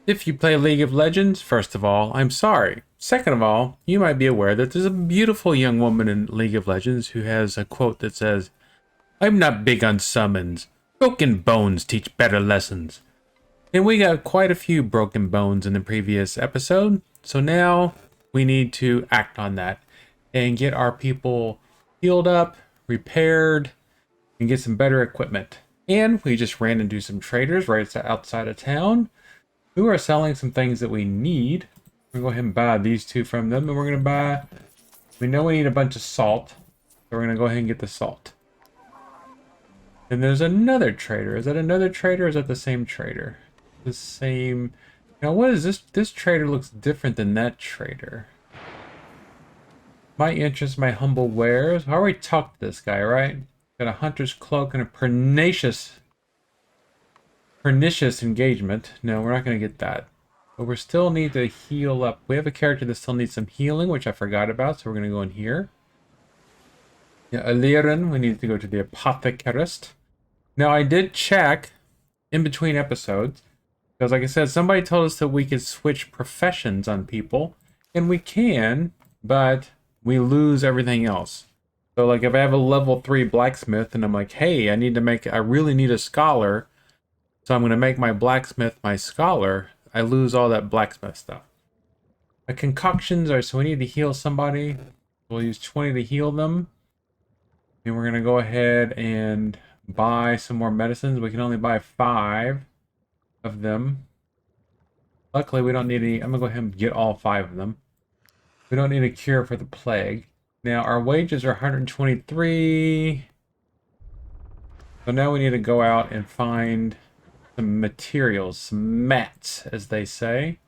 If you play League of Legends, first of all, I'm sorry. Second of all, you might be aware that there's a beautiful young woman in League of Legends who has a quote that says, I'm not big on summons. Broken bones teach better lessons. And we got quite a few broken bones in the previous episode, so now we need to act on that and get our people healed up, repaired, and get some better equipment. And we just ran into some traders right outside of town who are selling some things that we need. We're going to go ahead and buy these two from them, and we're going to buy, we know we need a bunch of salt, so we're going to go ahead and get the salt. And there's another trader. Is that another trader or is that the same trader? The same. Now what is this? This trader looks different than that trader. My interest, my humble wares. I already talked to this guy, right? Got a hunter's cloak and a pernicious engagement. No, we're not going to get that. But we still need to heal up. We have a character that still needs some healing, which I forgot about, so we're going to go in here. Yeah, Aliren, we need to go to the apothecarist. Now, I did check in between episodes, because like I said, somebody told us that we could switch professions on people, and we can, but we lose everything else. So like if I have a level 3 blacksmith and I'm like, hey, I really need a scholar, so I'm going to make my blacksmith my scholar, I lose all that blacksmith stuff. The concoctions are, so we need to heal somebody. We'll use 20 to heal them. And we're going to go ahead and buy some more medicines. We can only buy 5 of them. Luckily, we don't need any. I'm going to go ahead and get all 5 of them. We don't need a cure for the plague. Now, our wages are 123. So now we need to go out and find some materials, some mats, as they say.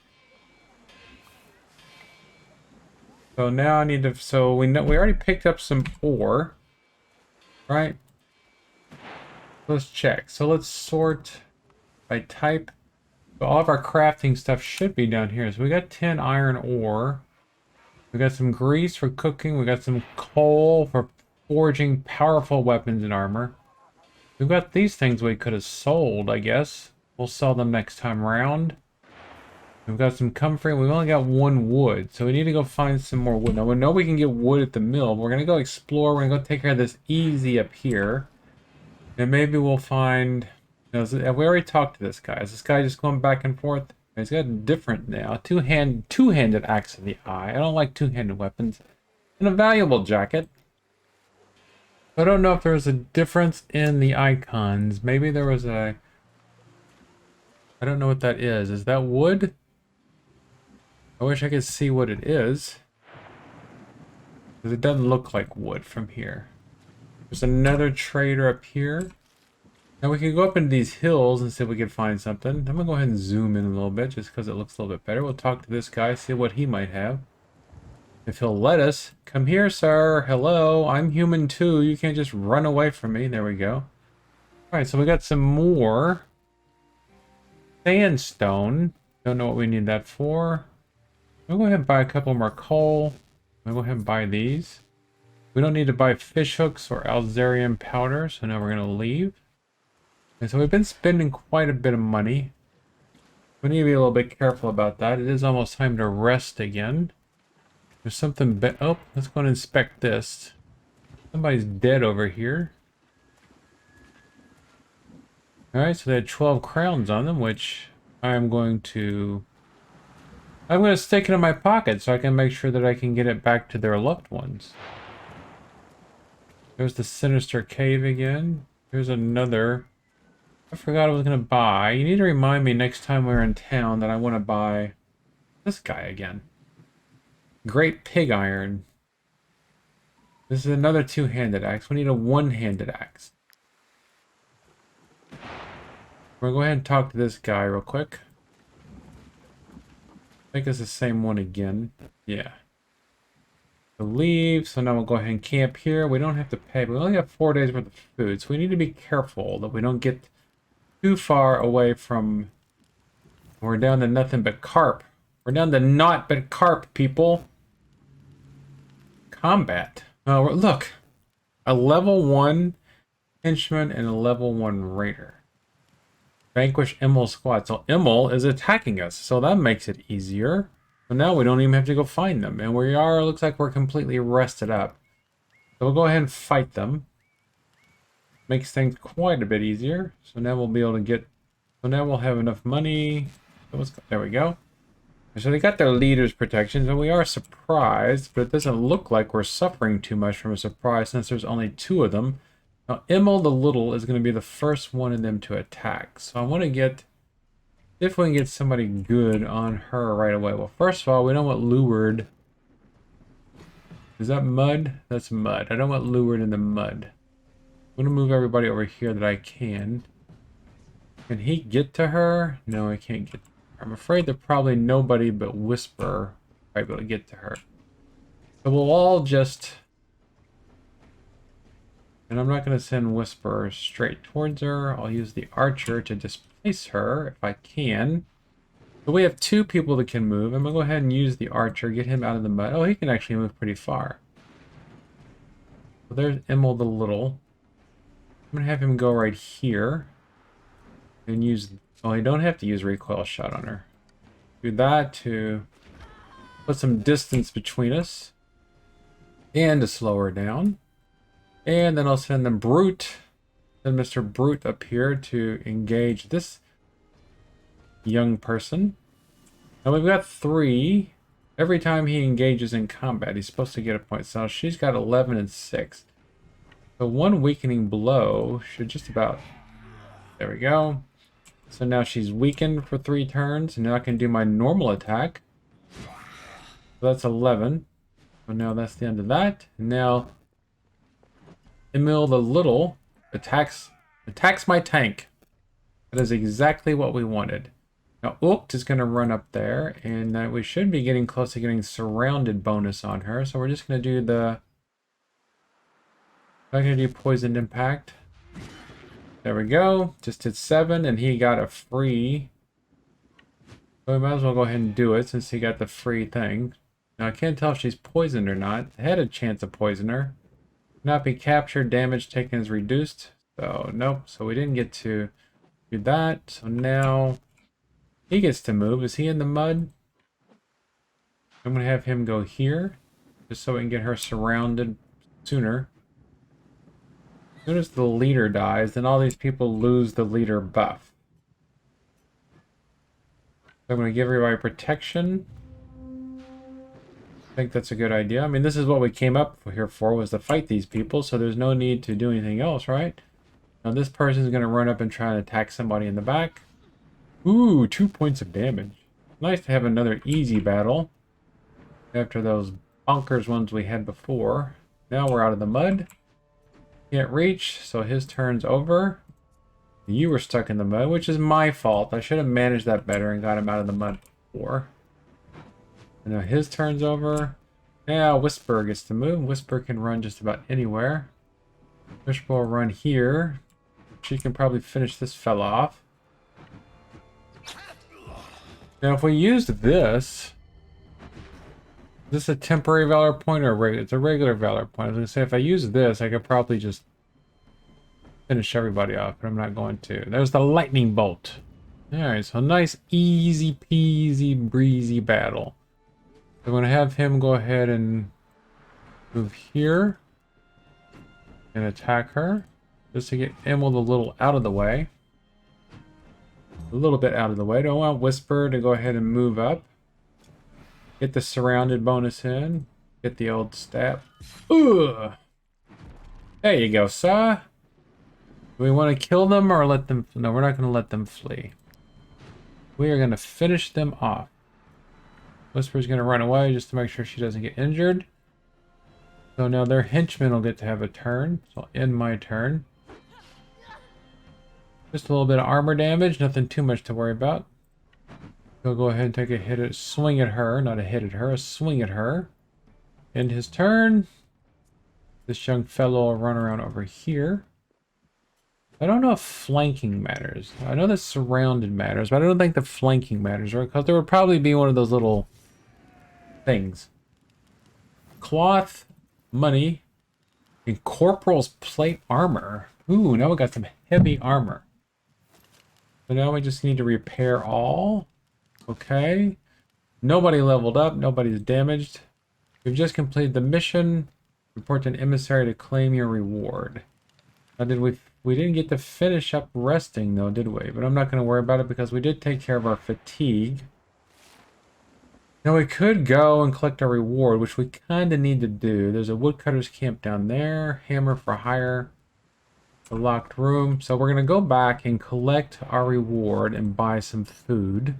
So now I need to, so we know we already picked up some ore, right? Let's check. So let's sort by type. So all of our crafting stuff should be down here. So we got 10 iron ore. We got some grease for cooking. We got some coal for forging powerful weapons and armor. We've got these things we could have sold, I guess. We'll sell them next time around. We've got some comfrey. We've only got 1 wood, so we need to go find some more wood. Now, we know we can get wood at the mill. We're going to go explore. We're going to go take care of this easy up here. And maybe we'll find... You know, we already talked to this guy. Is this guy just going back and forth? He's got different now. Two-handed axe of the eye. I don't like two-handed weapons. And a valuable jacket. I don't know if there was a difference in the icons. Maybe there was a... I don't know what that is. Is that wood? I wish I could see what it is. Because it doesn't look like wood from here. There's another trader up here. Now we can go up into these hills and see if we can find something. I'm going to go ahead and zoom in a little bit just because it looks a little bit better. We'll talk to this guy, see what he might have. If he'll let us. Come here, sir. Hello. I'm human too. You can't just run away from me. There we go. Alright, so we got some more sandstone. Don't know what we need that for. We'll go ahead and buy a couple more coal. We'll go ahead and buy these. We don't need to buy fish hooks or Alzarian powder, so now we're going to leave. And so we've been spending quite a bit of money. We need to be a little bit careful about that. It is almost time to rest again. There's something... Oh, let's go and inspect this. Somebody's dead over here. Alright, so they had 12 crowns on them, which I'm going to stick it in my pocket so I can make sure that I can get it back to their loved ones. There's the sinister cave again. Here's another... I forgot I was going to buy. You need to remind me next time we're in town that I want to buy this guy again. Great pig iron. This is another two-handed axe. We need a one-handed axe. We're going to go ahead and talk to this guy real quick. I think it's the same one again. Yeah. So leave. So now we'll go ahead and camp here. We don't have to pay. We only have 4 days worth of food. So we need to be careful that we don't get too far away from... We're down to nothing but carp. We're down to naught but carp, people. Combat. Oh, look. A level 1 henchman and a level 1 raider. Vanquish Immel's squad. So Immel is attacking us, so that makes it easier. So now we don't even have to go find them. And we are, looks like we're completely rested up. So we'll go ahead and fight them. Makes things quite a bit easier. So now we'll be able to get... So now we'll have enough money. There we go. So they got their leader's protections, and we are surprised, but it doesn't look like we're suffering too much from a surprise since there's only 2 of them. Now, Immel the Little is going to be the first one of them to attack. So I want to get... if we can get somebody good on her right away. Well, first of all, we don't want Lured. Is that mud? That's mud. I don't want Lured in the mud. I'm going to move everybody over here that I can. Can he get to her? No, I can't get to her. I'm afraid that probably nobody but Whisper will be able to get to her. So we'll all just... and I'm not going to send Whisper straight towards her. I'll use the Archer to displace her if I can. So we have 2 people that can move. I'm going to go ahead and use the Archer, get him out of the mud. Oh, he can actually move pretty far. So there's Immel the Little. I'm going to have him go right here. And use... well, you don't have to use recoil shot on her. Do that to put some distance between us. And to slow her down. And then I'll send them Brute. Send Mr. Brute up here to engage this young person. Now we've got 3. Every time he engages in combat, he's supposed to get a point. So she's got 11 and 6. So 1 weakening blow should just about... there we go. So now she's weakened for 3 turns. And now I can do my normal attack. So that's 11. So now that's the end of that. And now Immel the Little attacks my tank. That is exactly what we wanted. Now Ucht is going to run up there. And we should be getting close to getting surrounded bonus on her. So we're just going to do the... I'm going to do Poisoned Impact. There we go. Just did 7, and he got a free. So we might as well go ahead and do it since he got the free thing. Now I can't tell if she's poisoned or not. I had a chance to poison her. Not be captured. Damage taken is reduced. So nope. So we didn't get to do that. So now he gets to move. Is he in the mud? I'm gonna have him go here, just so we can get her surrounded sooner. As soon as the leader dies, then all these people lose the leader buff. So I'm going to give everybody protection. I think that's a good idea. I mean, this is what we came up here for, was to fight these people, so there's no need to do anything else, right? Now this person's going to run up and try and attack somebody in the back. Ooh, 2 points of damage. Nice to have another easy battle after those bonkers ones we had before. Now we're out of the mud. Can't reach, so his turn's over. You were stuck in the mud, which is my fault. I should have managed that better and got him out of the mud before. And now his turn's over. Now Whisper gets to move. Whisper can run just about anywhere. Whisper will run here. She can probably finish this fella off. Now if we used this... is this a temporary valor point or a regular? It's a regular valor point. I was going to say, if I use this, I could probably just finish everybody off, but I'm not going to. There's the lightning bolt. Alright, so nice, easy peasy, breezy battle. I'm going to have him go ahead and move here and attack her, just to get Immel a little out of the way. A little bit out of the way. Don't want Whisper to go ahead and move up. Get the surrounded bonus in. Get the old stab. Ugh. There you go, sir. Do we want to kill them or let them... no, we're not going to let them flee. We are going to finish them off. Whisper's going to run away just to make sure she doesn't get injured. So now their henchmen will get to have a turn. So I'll end my turn. Just a little bit of armor damage. Nothing too much to worry about. He'll go ahead and take a hit at... swing at her. Not a hit at her. A swing at her. End his turn. This young fellow will run around over here. I don't know if flanking matters. I know that surrounded matters, but I don't think the flanking matters, right? Because there would probably be one of those little things. Cloth, money, and corporal's plate armor. Ooh, now we got some heavy armor. So now we just need to repair all. Okay. Nobody leveled up. Nobody's damaged. We've just completed the mission. Report to an emissary to claim your reward. Now, we didn't get to finish up resting though, did we? But I'm not going to worry about it because we did take care of our fatigue. Now we could go and collect our reward, which we kind of need to do. There's a woodcutter's camp down there. Hammer for hire. A locked room. So we're going to go back and collect our reward and buy some food.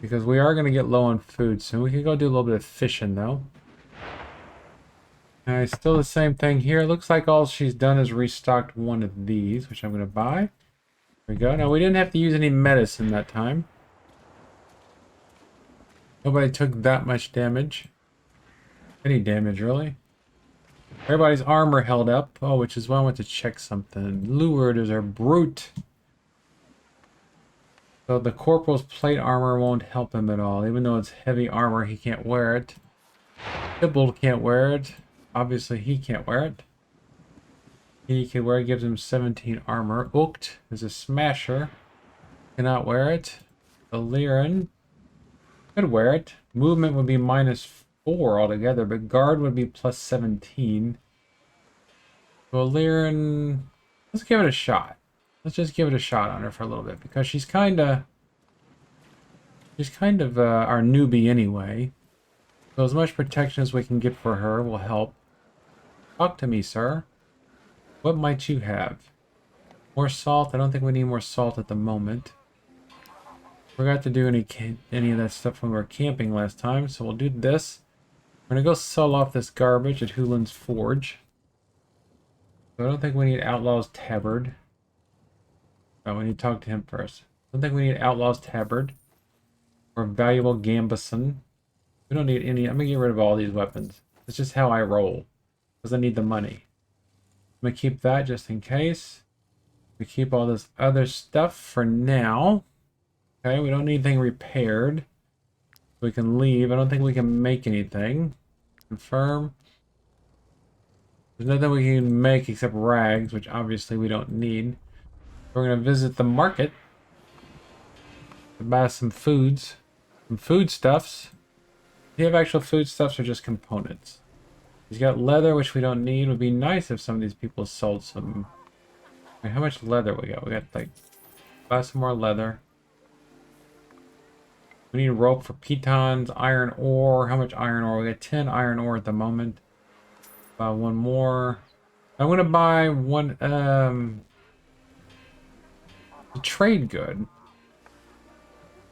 Because we are going to get low on food soon. We can go do a little bit of fishing though. Alright, still the same thing here. Looks like all she's done is restocked one of these, which I'm going to buy. There we go. Now we didn't have to use any medicine that time. Nobody took that much damage. Any damage, really. Everybody's armor held up. Oh, which is why I want to check something. Lured is our brute. So the corporal's plate armor won't help him at all. Even though it's heavy armor, he can't wear it. Tybalt can't wear it. Obviously, he can't wear it. He can wear it, gives him 17 armor. Ukt is a smasher. Cannot wear it. The Liren could wear it. Movement would be -4 altogether, but guard would be +17. So Liren, let's give it a shot. Let's just give it a shot on her for a little bit because she's kind of our newbie anyway. So as much protection as we can get for her will help. Talk to me, sir. What might you have? More salt? I don't think we need more salt at the moment. Forgot to do any of that stuff when we were camping last time, so we'll do this. We're gonna go sell off this garbage at Hulin's Forge. So I don't think we need Outlaw's Tabard. Oh, we need to talk to him first. I don't think we need Outlaw's Tabard. Or valuable Gambison. We don't need any. I'm gonna get rid of all these weapons. It's just how I roll. Because I need the money. I'm gonna keep that just in case. We keep all this other stuff for now. Okay, we don't need anything repaired. We can leave. I don't think we can make anything. Confirm. There's nothing we can make except rags, which obviously we don't need. We're going to visit the market to buy some foods. Some foodstuffs. Do you have actual foodstuffs or just components? He's got leather, which we don't need. It would be nice if some of these people sold some. Wait, how much leather we got? We got like, buy some more leather. We need rope for pitons, iron ore. How much iron ore? We got 10 iron ore at the moment. Buy one more. I'm gonna buy one a trade good.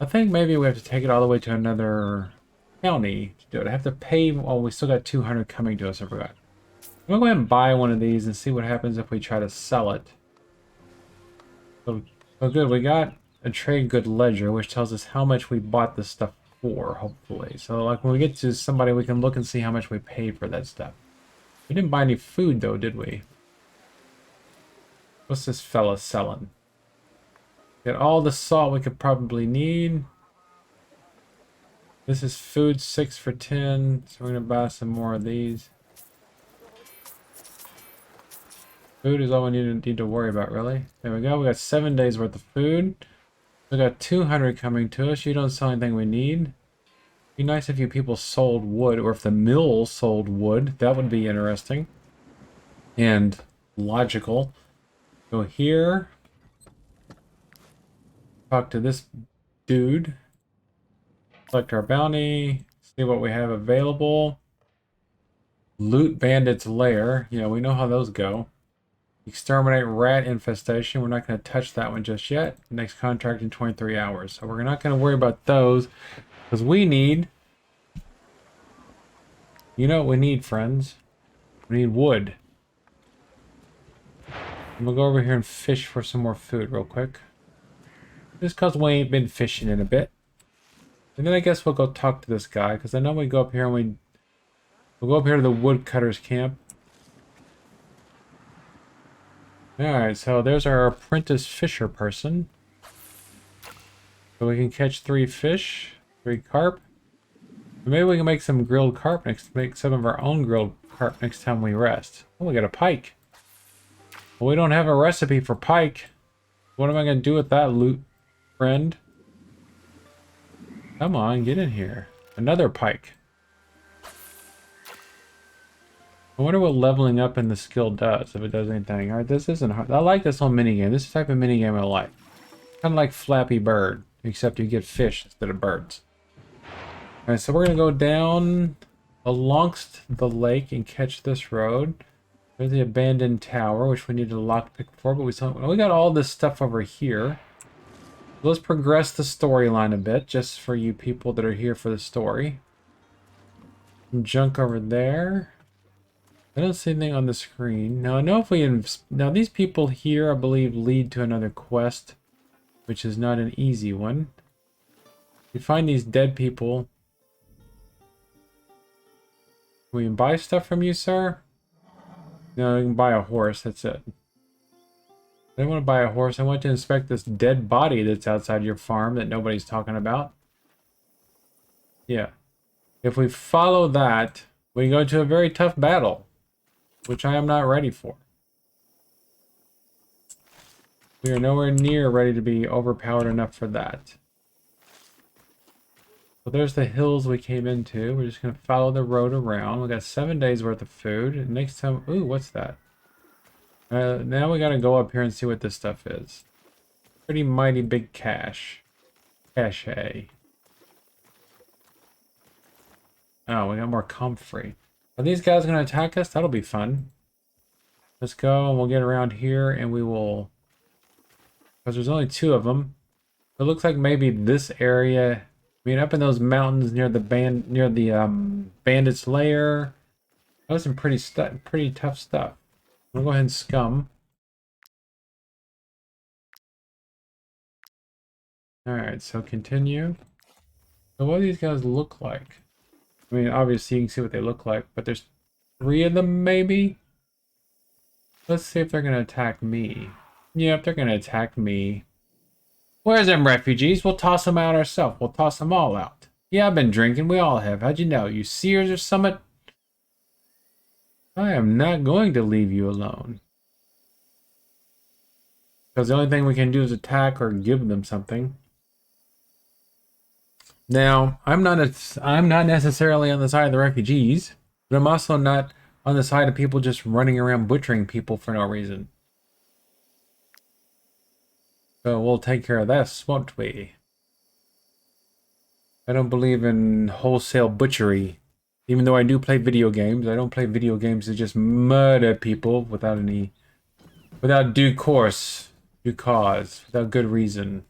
I think maybe we have to take it all the way to another county to do it. I have to pay. Oh, we still got 200 coming to us. I forgot. I'm gonna go ahead and buy one of these and see what happens if we try to sell it. So good. We got a trade good ledger, which tells us how much we bought this stuff for, hopefully. So like when we get to somebody, we can look and see how much we paid for that stuff. We didn't buy any food though, did we? What's this fella selling? Got all the salt we could probably need. This is food, 6 for 10. So we're gonna buy some more of these. Food is all we need to worry about, really. There we go. We got 7 days worth of food. We got 200 coming to us. You don't sell anything we need. Be nice if you people sold wood, or if the mill sold wood. That would be interesting and logical. Go here. Talk to this dude. Select our bounty. See what we have available. Loot Bandit's lair. Yeah, we know how those go. Exterminate rat infestation. We're not going to touch that one just yet. Next contract in 23 hours. So we're not going to worry about those. Because we need... You know what we need, friends? We need wood. I'm going to go over here and fish for some more food real quick. Just because we ain't been fishing in a bit. And then I guess we'll go talk to this guy. Because I know we go up here and we'll go up here to the woodcutter's camp. Alright, so there's our apprentice fisher person. So we can catch 3 fish, 3 carp. Maybe we can make some grilled carp make some of our own grilled carp next time we rest. Oh, we got a pike. Well, we don't have a recipe for pike. What am I going to do with that loot, friend? Come on, get in here. Another pike. I wonder what leveling up in the skill does, if it does anything. Alright, this isn't hard. I like this whole minigame. This is the type of minigame I like. Kind of like Flappy Bird, except you get fish instead of birds. Alright, so we're going to go down alongst the lake and catch this road. There's the abandoned tower, which we need to lockpick for, but we got all this stuff over here. Let's progress the storyline a bit, just for you people that are here for the story. Some junk over there. I don't see anything on the screen. Now, I know if we... Now, these people here, I believe, lead to another quest, which is not an easy one. You find these dead people. Can we buy stuff from you, sir? No, we can buy a horse, that's it. I don't want to buy a horse. I want to inspect this dead body that's outside your farm that nobody's talking about. Yeah. If we follow that, we go to a very tough battle, which I am not ready for. We are nowhere near ready to be overpowered enough for that. So there's the hills we came into. We're just going to follow the road around. We got 7 days worth of food. And next time... Ooh, what's that? Now we got to go up here and see what this stuff is. Pretty mighty big cache. Cache. Oh, we got more comfrey. Are these guys going to attack us? That'll be fun. Let's go and we'll get around here and we will... Because there's only 2 of them. It looks like maybe this area... I mean, up in those mountains near the bandit's lair. That was some pretty tough stuff. We'll go ahead and scum. Alright, so continue. So what do these guys look like? I mean, obviously you can see what they look like, but there's 3 of them maybe? Let's see if they're going to attack me. Yep, they're going to attack me. Where's them refugees? We'll toss them out ourselves. We'll toss them all out. Yeah, I've been drinking. We all have. How'd you know? You seers or summit? I am not going to leave you alone. Because the only thing we can do is attack or give them something. Now, I'm not necessarily on the side of the refugees, but I'm also not on the side of people just running around butchering people for no reason. So we'll take care of this, won't we? I don't believe in wholesale butchery. Even though I do play video games, I don't play video games to just murder people without due cause, without good reason.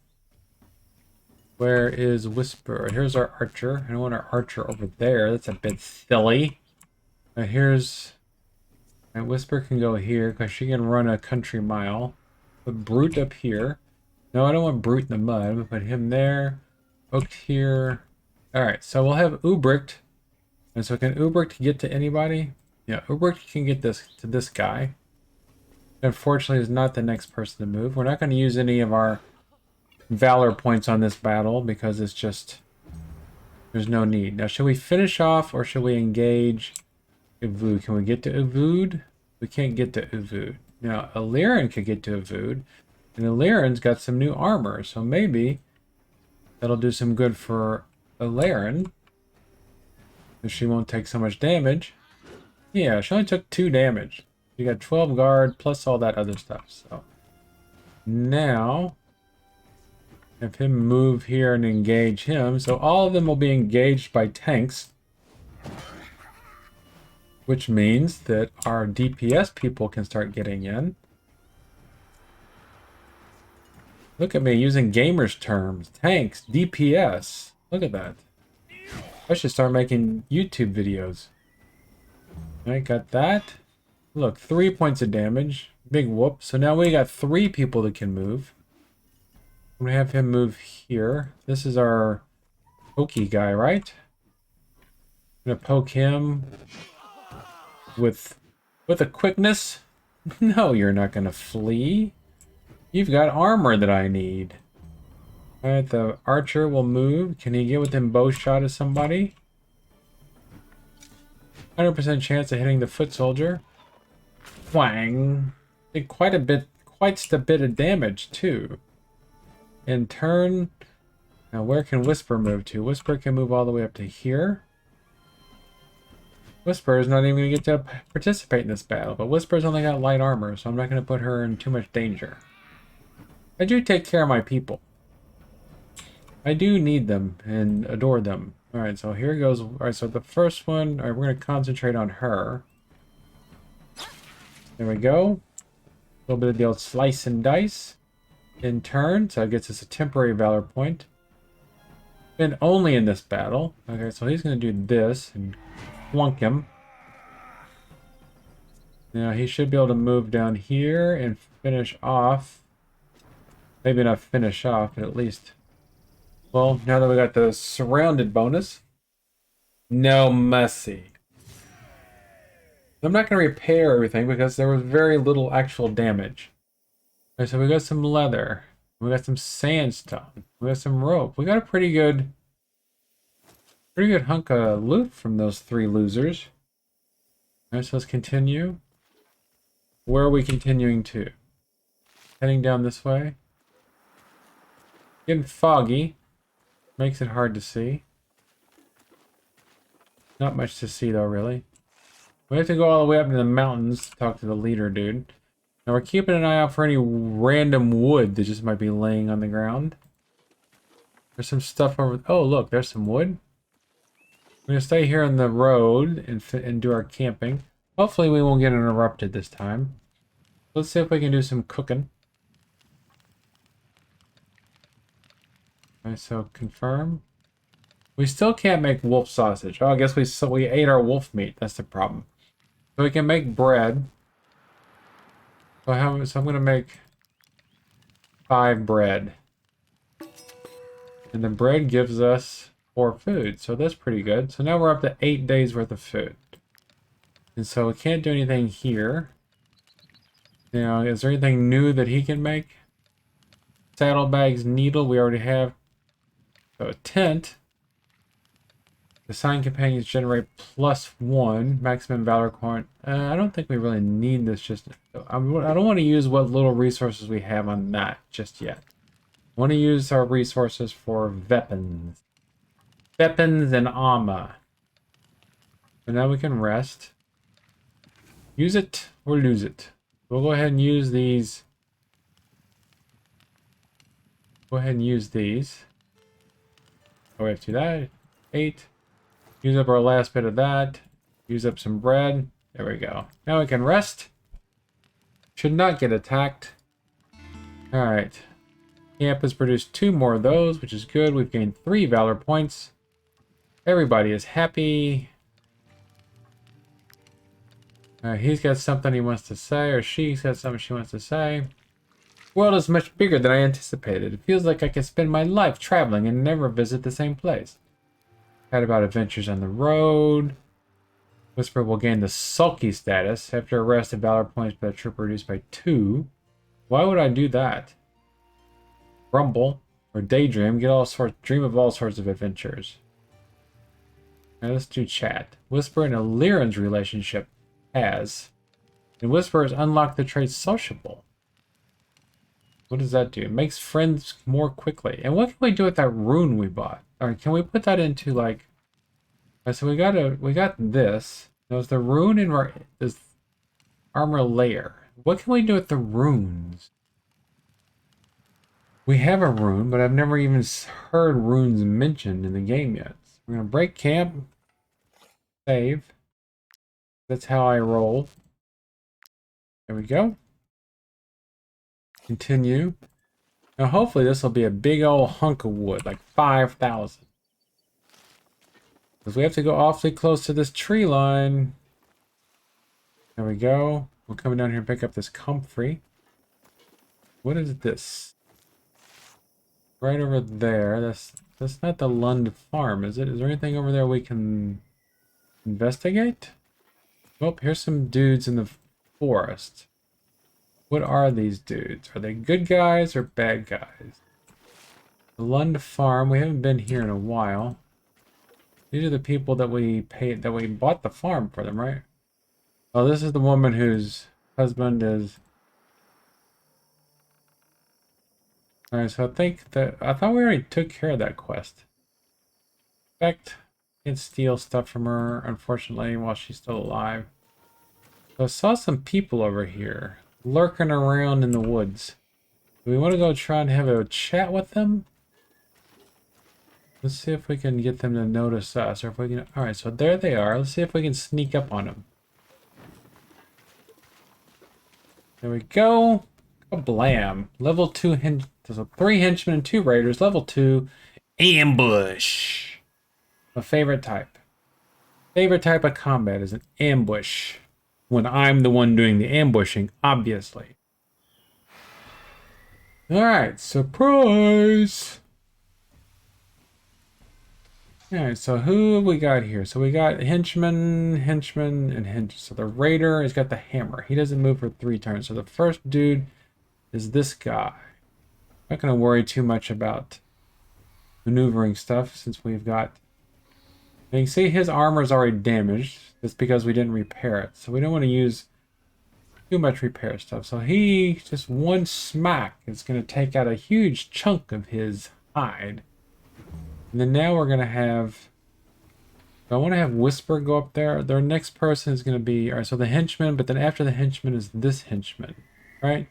Where is Whisper? Here's our archer. I don't want our archer over there. That's a bit silly. Now here's... And Whisper can go here because she can run a country mile. Put Brute up here. No, I don't want Brute in the mud. I'm going to put him there. Oak here. Alright, so we'll have Ubricht. And so can Ubricht get to anybody? Yeah, Ubricht can get this to this guy. Unfortunately, is not the next person to move. We're not going to use any of our valor points on this battle because it's just... There's no need. Now, should we finish off or should we engage Uvud? Can we get to Uvud? We can't get to Uvud. Now, Illyrian could get to Uvud. And Illyrian's got some new armor, so maybe that'll do some good for Illyrian. She won't take so much damage. Yeah, she only took 2 damage. You got 12 guard plus all that other stuff. So now, have him move here and engage him. So all of them will be engaged by tanks. Which means that our DPS people can start getting in. Look at me using gamers terms. Tanks, DPS. Look at that. I should start making YouTube videos. Alright, got that. Look, 3 points of damage. Big whoop. So now we got 3 people that can move. I'm gonna have him move here. This is our pokey guy, right? I'm gonna poke him with a quickness. No, you're not gonna flee. You've got armor that I need. Alright, the archer will move. Can he get within bow shot of somebody? 100% chance of hitting the foot soldier. Whang! Did quite a bit of damage too. in turn. Now, where can Whisper move to? Whisper can move all the way up to here. Whisper is not even going to get to participate in this battle, but Whisper's only got light armor, so I'm not going to put her in too much danger. I do take care of my people. I do need them and adore them. Alright, so here goes. Alright, so the first one, alright, we're going to concentrate on her. There we go. A little bit of the old slice and dice. In turn, so it gets us a temporary valor point. And only in this battle. Okay, so he's going to do this and flunk him. Now he should be able to move down here and finish off. Maybe not finish off, but at least... Well, now that we got the surrounded bonus, no mercy. I'm not going to repair everything because there was very little actual damage. Okay, so we got some leather. We got some sandstone. We got some rope. We got a pretty good hunk of loot from those three losers. All right, so let's continue. Where are we continuing to? Heading down this way. Getting foggy. Makes it hard to see. Not much to see though, really. We have to go all the way up into the mountains to talk to the leader dude. Now we're keeping an eye out for any random wood that just might be laying on the ground. There's some stuff over... Oh, look, there's some wood. We're going to stay here on the road and do our camping. Hopefully we won't get interrupted this time. Let's see if we can do some cooking. Okay, so confirm. We still can't make wolf sausage. Oh, I guess we ate our wolf meat. That's the problem. So we can make bread. So I'm going to make 5 bread. And the bread gives us 4 food. So that's pretty good. So now we're up to 8 days worth of food. And so we can't do anything here. Now, is there anything new that he can make? Saddlebags, needle, we already have. So a tent. Assign companions generate +1 maximum valor point. I don't think we really need this just... I don't want to use what little resources we have on that just yet. I want to use our resources for weapons. Weapons and armor. So now we can rest. Use it or lose it. We'll go ahead and use these. Go ahead and use these. Oh, we have to do that. 8. Use up our last bit of that. Use up some bread. There we go. Now we can rest. Should not get attacked. Alright. Camp has produced 2 more of those, which is good. We've gained 3 valor points. Everybody is happy. He's got something he wants to say, or she's got something she wants to say. The world is much bigger than I anticipated. It feels like I could spend my life traveling and never visit the same place. Had about adventures on the road. Whisper will gain the sulky status. After arrest, the valor points by the trooper reduced by 2. Why would I do that? Grumble or daydream. Get all sorts. Dream of all sorts of adventures. Now let's do chat. Whisper and Lyran's relationship has. And Whisper has unlocked the trait sociable. What does that do? It makes friends more quickly. And what can we do with that rune we bought? Or can we put that into like... So we got this. Now is the rune in our this armor layer. What can we do with the runes? We have a rune, but I've never even heard runes mentioned in the game yet. So we're gonna break camp. Save. That's how I roll. There we go. Continue. Now hopefully this will be a big old hunk of wood, like 5,000. Because we have to go awfully close to this tree line. There we go. We're coming down here and pick up this comfrey. What is this? Right over there. That's not the Lund farm, is it? Is there anything over there we can investigate? Oh, here's some dudes in the forest. What are these dudes? Are they good guys or bad guys? The Lund farm. We haven't been here in a while. These are the people that we paid, that we bought the farm for them, right? Oh, this is the woman whose husband is... Alright, so I thought we already took care of that quest. In fact, can't steal stuff from her, unfortunately, while she's still alive. So I saw some people over here, lurking around in the woods. Do we want to go try and have a chat with them? Let's see if we can get them to notice us, or if we can... Alright, so there they are. Let's see if we can sneak up on them. There we go. Oh, blam. Level 2 so 3 henchmen and 2 raiders. Level 2, ambush. My favorite type. Favorite type of combat is an ambush. When I'm the one doing the ambushing, obviously. Alright, surprise! Alright, so who we got here? So we got henchman, and henchman. So the raider has got the hammer. He doesn't move for 3 turns. So the first dude is this guy. Not going to worry too much about maneuvering stuff since we've got... You can see his armor is already damaged. That's because we didn't repair it. So we don't want to use too much repair stuff. So he, just one smack, is going to take out a huge chunk of his hide. And then now we're going to have... I want to have Whisper go up there. Their next person is going to be... Alright, so the henchman, but then after the henchman is this henchman. Right?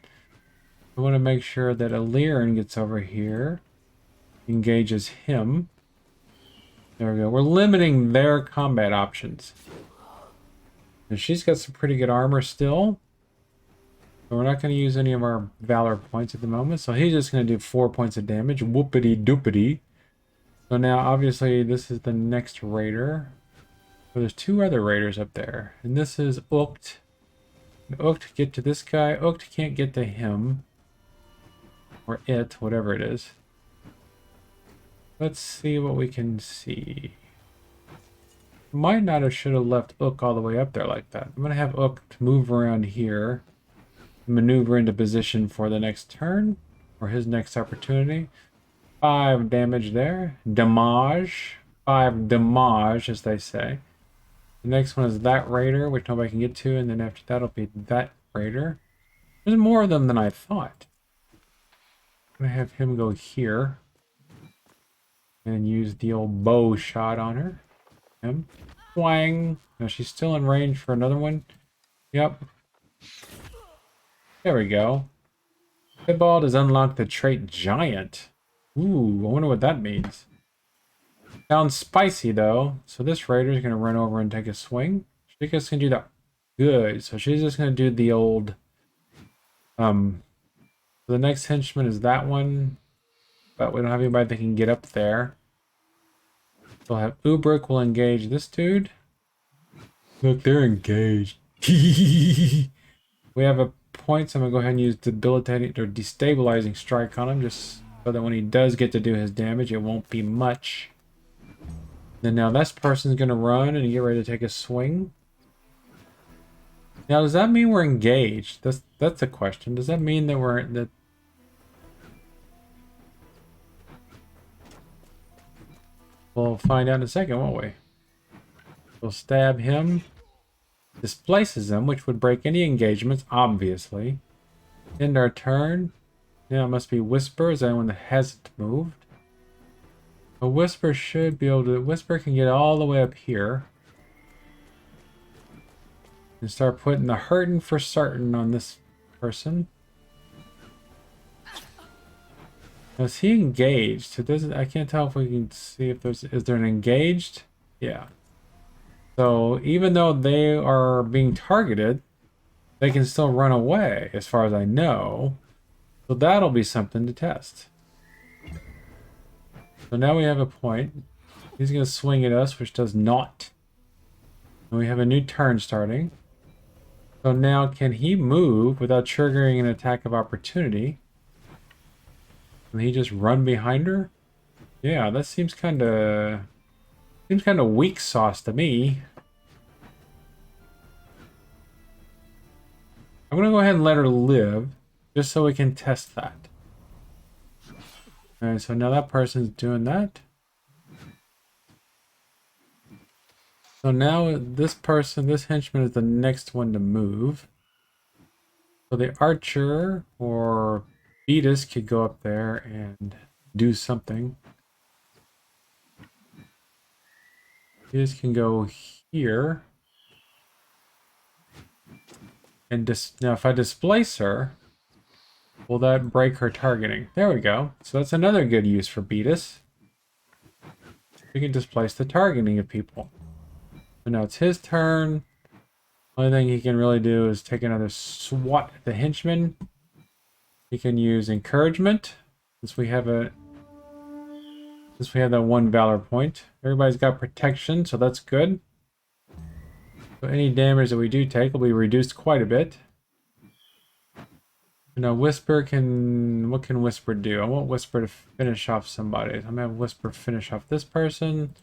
I want to make sure that a lair gets over here. Engages him. There we go. We're limiting their combat options. And she's got some pretty good armor still. But we're not going to use any of our Valor points at the moment. So he's just going to do 4 points of damage. Whoopity doopity. So now, obviously, this is the next raider. So there's 2 other raiders up there. And this is Ukt. Ukt get to this guy. Ukt can't get to him. Or it, whatever it is. Let's see what we can see. Might not have should have left Ook all the way up there like that. I'm going to have Ook move around here. Maneuver into position for the next turn. Or his next opportunity. 5 damage there. Damage. 5 damage, as they say. The next one is that raider, which nobody can get to. And then after that, it'll be that raider. There's more of them than I thought. I'm going to have him go here. And use the old bow shot on her. Him. Wang. Now she's still in range for another one. Yep. There we go. Pibbald has unlocked the trait Giant. Ooh, I wonder what that means. Sounds spicy though. So this raider is going to run over and take a swing. She's just going to do that. Good. So she's just going to do the old... the next henchman is that one. But we don't have anybody that can get up there. We'll have Ubrik will engage this dude. Look, they're engaged. We have a point, so I'm going to go ahead and use debilitating or destabilizing strike on him, just so that when he does get to do his damage, it won't be much. Then now this person's going to run and get ready to take a swing. Now, does that mean we're engaged? That's a question. Does that mean that we're... We'll find out in a second, won't we? We'll stab him. Displaces him, which would break any engagements, obviously. End our turn. Now it must be Whisper. Is anyone that hasn't moved? A Whisper should be able to... Whisper can get all the way up here. And start putting the hurting for certain on this person. Now, is he engaged? It doesn't. I can't tell if we can see if there's. Is there an engaged? Yeah. So even though they are being targeted, they can still run away, as far as I know. So that'll be something to test. So now we have a point. He's going to swing at us, which does not. And we have a new turn starting. So now, can he move without triggering an attack of opportunity? Can he just run behind her? Yeah, that seems kind of weak sauce to me. I'm gonna go ahead and let her live, just so we can test that. Alright, so now that person's doing that. So now this person, this henchman is the next one to move. So the archer, or Beatus could go up there and do something. Beatus can go here. And now if I displace her, will that break her targeting? There we go. So that's another good use for Beatus. We can displace the targeting of people. So now it's his turn. Only thing he can really do is take another swat at the henchman. He can use encouragement, since we have that one valor point. Everybody's got protection, so that's good. So any damage that we do take will be reduced quite a bit. Now Whisper can... what can Whisper do? I want Whisper to finish off somebody. I'm gonna have Whisper finish off this person.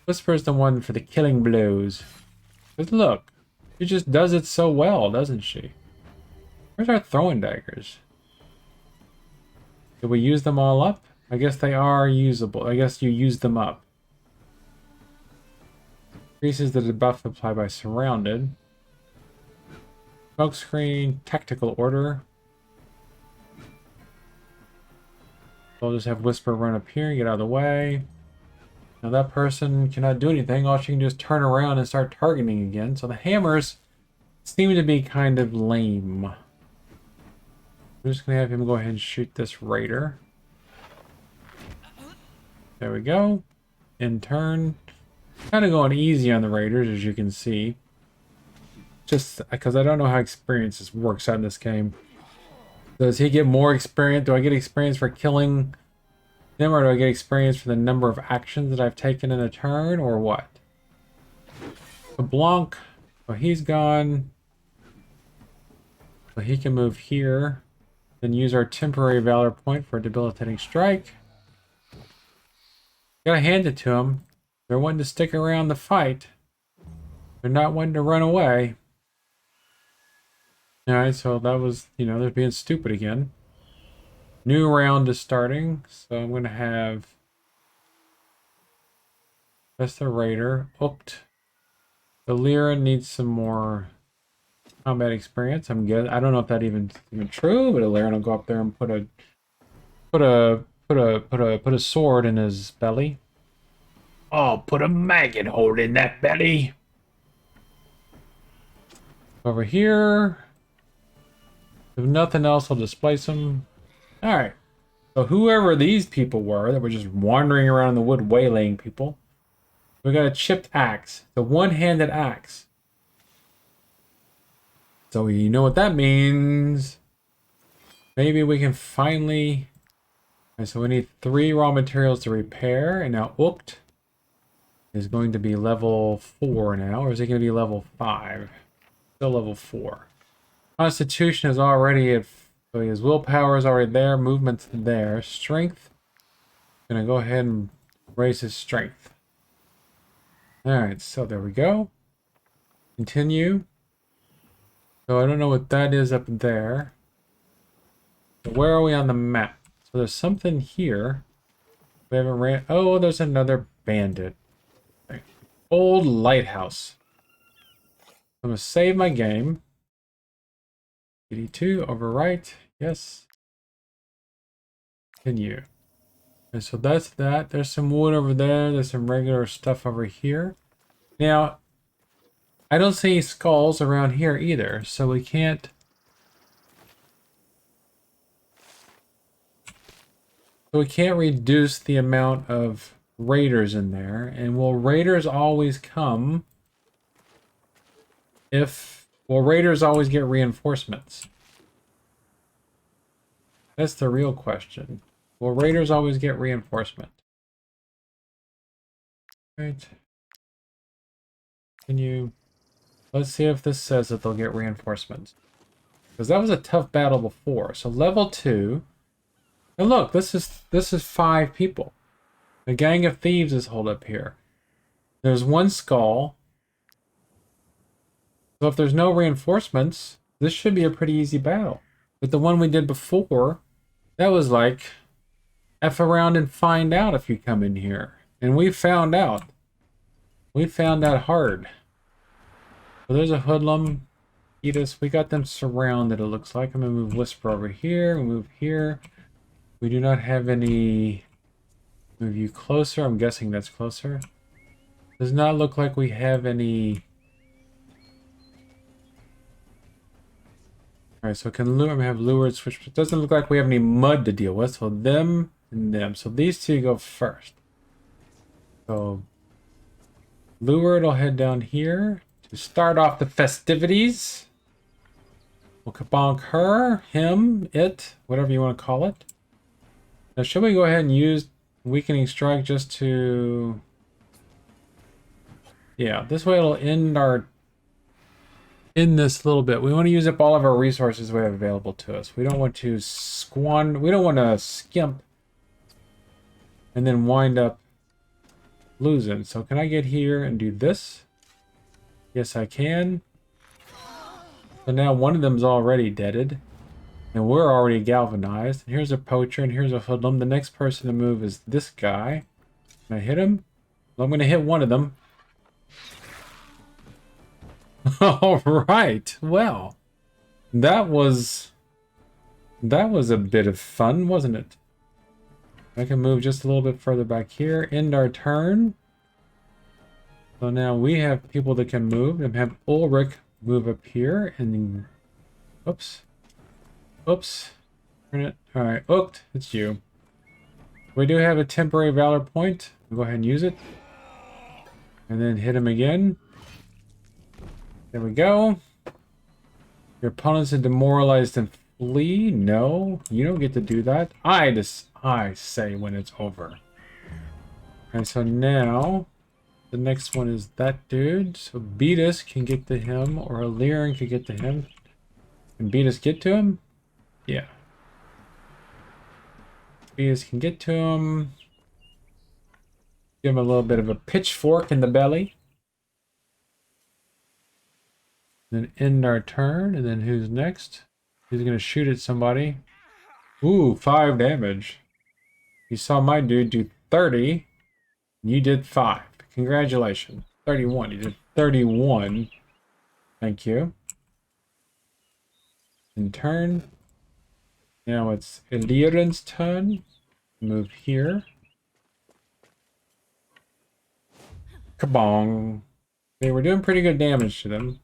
Whisper's the one for the killing blows. But look, she just does it so well, doesn't she? Where's our throwing daggers? Did we use them all up? I guess they are usable. I guess you use them up. Increases the debuff applied by surrounded. Smokescreen, tactical order. So I'll just have Whisper run up here and get out of the way. Now that person cannot do anything. All she can do is turn around and start targeting again. So the hammers seem to be kind of lame. I'm just going to have him go ahead and shoot this raider. There we go. In turn. Kind of going easy on the raiders, as you can see. Just because I don't know how experience works out in this game. Does he get more experience? Do I get experience for killing them, or do I get experience for the number of actions that I've taken in a turn, or what? So Blanc, well, he's gone. So he can move here. Then use our temporary valor point for a debilitating strike. Gotta hand it to him. They're wanting to stick around the fight. They're not wanting to run away. Alright, so that was, you know, they're being stupid again. New round is starting, so I'm going to have... that's the raider. Ooked. The Lyra needs some more combat experience. I'm good. I don't know if that even true, but a Lyra will go up there and put a sword in his belly. Oh, put a maggot hole in that belly. Over here. If nothing else, I'll displace them. Alright. So whoever these people were that were just wandering around in the wood waylaying people. We got a chipped axe. The one-handed axe. So you know what that means. Maybe we can finally... Right, so we need 3 raw materials to repair. And now Ooked is going to be level 4 now. Or is it going to be level 5? Still level 4. Constitution is already at... so his willpower is already there. Movement's there. Strength. Gonna go ahead and raise his strength. Alright, so there we go. Continue. So I don't know what that is up there. But where are we on the map? So there's something here. We haven't ran... oh, there's another bandit. Okay. Old lighthouse. I'm gonna save my game. CD2, overwrite. Yes. Continue. And so that's that. There's some wood over there. There's some regular stuff over here. Now, I don't see skulls around here either, so we can't... so we can't reduce the amount of raiders in there. And will raiders always come if... will raiders always get reinforcements? That's the real question. Will raiders always get reinforcement? Right. Continue. Let's see if this says that they'll get reinforcements. Because that was a tough battle before. So level 2. And look, this is 5 people. The gang of thieves is holed up here. There's 1 skull. So if there's no reinforcements, this should be a pretty easy battle. But the one we did before, that was like, F around and find out if you come in here. And we found out. We found out hard. So there's a hoodlum. Beatus. We got them surrounded, it looks like. I'm going to move Whisper over here. Move here. We do not have any... Move you closer. I'm guessing that's closer. Does not look like we have any... Alright, so can lure, have lured switch. It doesn't look like we have any mud to deal with. So them and them. So these two go first. So lured will head down here to start off the festivities. We'll kabonk her, him, it, whatever you want to call it. Now should we go ahead and use Weakening Strike just to... Yeah, this way it'll end our... In this little bit, we want to use up all of our resources we have available to us. We don't want to squander, we don't want to skimp and then wind up losing. So can I get here and do this? Yes, I can. So now one of them's already deaded, and we're already galvanized. And here's a poacher, and here's a hoodlum. The next person to move is this guy. Can I hit him? Well, I'm going to hit one of them. All right. Well, that was a bit of fun, wasn't it? I can move just a little bit further back here. End our turn. So now we have people that can move. And have Ulrich move up here and then... Oops. Oops. Turn it. All right. Ooked. It's you. We do have a temporary valor point. We'll go ahead and use it. And then hit him again. There we go. Your opponents are demoralized and flee. No, you don't get to do that. I say when it's over. And so now the next one is that dude. So Beatus can get to him, or Lyran can get to him. Can Beatus get to him? Yeah. Beatus can get to him. Give him a little bit of a pitchfork in the belly. Then end our turn, and then who's next? He's gonna shoot at somebody. Ooh, 5 damage. You saw my dude do 30, and you did 5. Congratulations. 31. You did 31. Thank you. In turn. Now it's Illyrian's turn. Move here. Kabong. Okay, we're doing pretty good damage to them.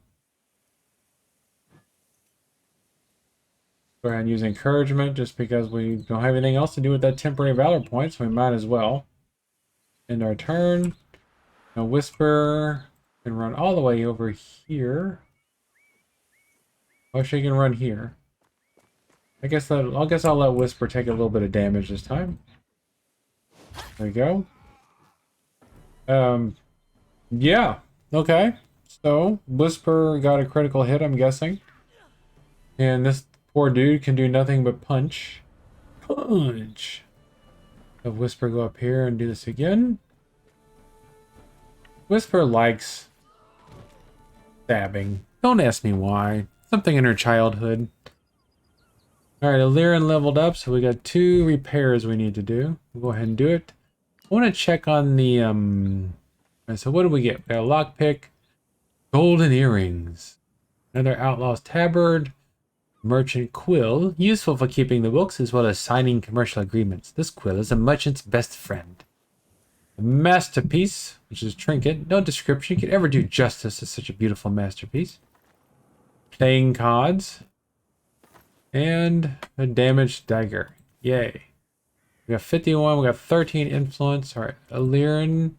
Go ahead and use encouragement just because we don't have anything else to do with that temporary valor point, so we might as well. End our turn. Now Whisper can run all the way over here. Oh, she can run here. I guess I'll let Whisper take a little bit of damage this time. There we go. Yeah. Okay. So Whisper got a critical hit, I'm guessing. And this poor dude can do nothing but punch. Punch. Have Whisper go up here and do this again. Whisper likes stabbing. Don't ask me why. Something in her childhood. Alright, Lyran leveled up, so we got 2 repairs we need to do. We'll go ahead and do it. I want to check on the, so what did we get? We got a lockpick, golden earrings, another outlaw's tabard, merchant quill, useful for keeping the books as well as signing commercial agreements. This quill is a merchant's best friend. A masterpiece, which is a trinket. No description could ever do justice to such a beautiful masterpiece. Playing cards. And a damaged dagger. Yay. We got 51, we got 13 influence. Alright, Lyran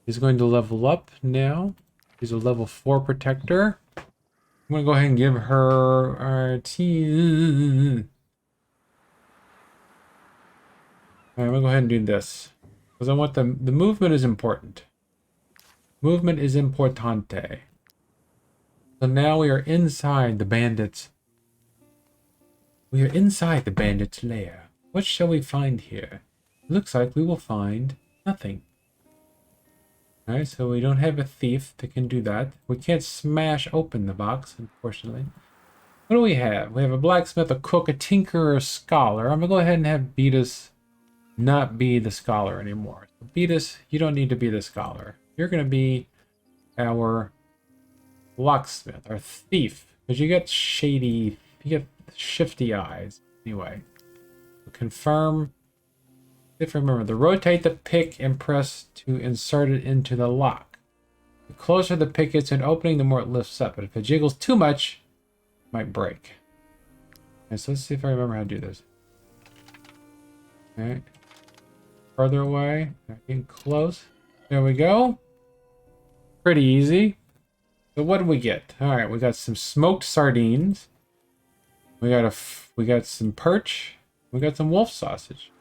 is going to level up now. She's a level 4 protector. I'm going to go ahead and give her our team. Alright, I'm going to go ahead and do this. Because I want the movement is important. Movement is importante. So now we are inside the bandits. We are inside the bandit's lair. What shall we find here? Looks like we will find nothing. Alright, so we don't have a thief that can do that. We can't smash open the box, unfortunately. What do we have? We have a blacksmith, a cook, a tinkerer, a scholar. I'm going to go ahead and have Beatus not be the scholar anymore. So Beatus, you don't need to be the scholar. You're going to be our locksmith, our thief. Because you get shady, you get shifty eyes. Anyway, confirm. If remember, to rotate the pick and press to insert it into the lock. The closer the pick gets to an opening, the more it lifts up. But if it jiggles too much, it might break. Okay, so let's see if I remember how to do this. Alright. Further away. Getting close. There we go. Pretty easy. So what did we get? Alright, we got some smoked sardines. We got some perch. We got some wolf sausage.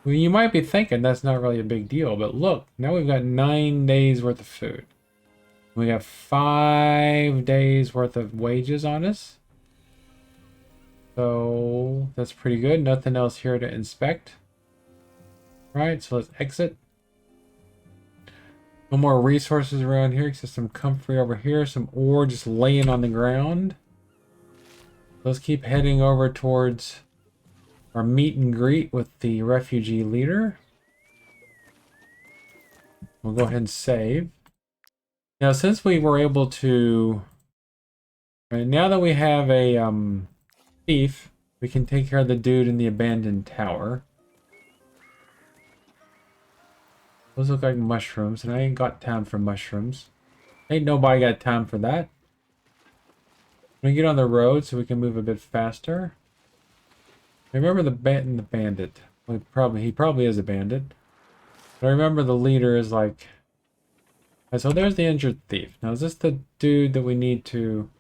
Well, you might be thinking that's not really a big deal, but look, now we've got 9 days worth of food. We got 5 days worth of wages on us. So that's pretty good. Nothing else here to inspect. Right, so let's exit. No more resources around here, except some comfrey over here, some ore just laying on the ground. Let's keep heading over towards our meet and greet with the refugee leader. We'll go ahead and save. Now, since we were able to... Right, now that we have a thief, we can take care of the dude in the abandoned tower. Those look like mushrooms, and I ain't got time for mushrooms. Ain't nobody got time for that. We get on the road so we can move a bit faster. I remember the bandit. Well, he probably is a bandit. But I remember the leader is like... Right, so there's the injured thief. Now, is this the dude that we need to...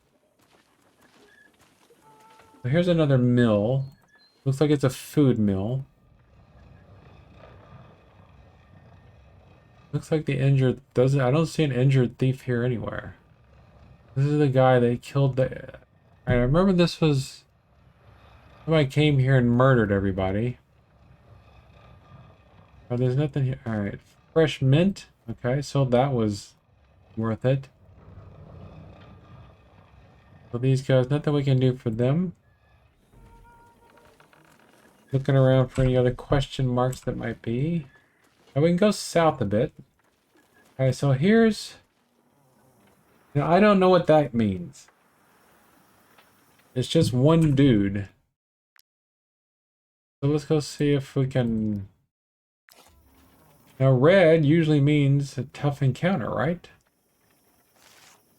So here's another mill. Looks like it's a food mill. Looks like the injured... I don't see an injured thief here anywhere. This is the guy that killed the... I remember this was... Somebody came here and murdered everybody. Oh, there's nothing here. Alright. Fresh mint. Okay, so that was worth it. So these guys, nothing we can do for them. Looking around for any other question marks that might be. Oh, we can go south a bit. Alright, so here's... Now, I don't know what that means. It's just one dude. So let's go see if we can... Now, red usually means a tough encounter, right?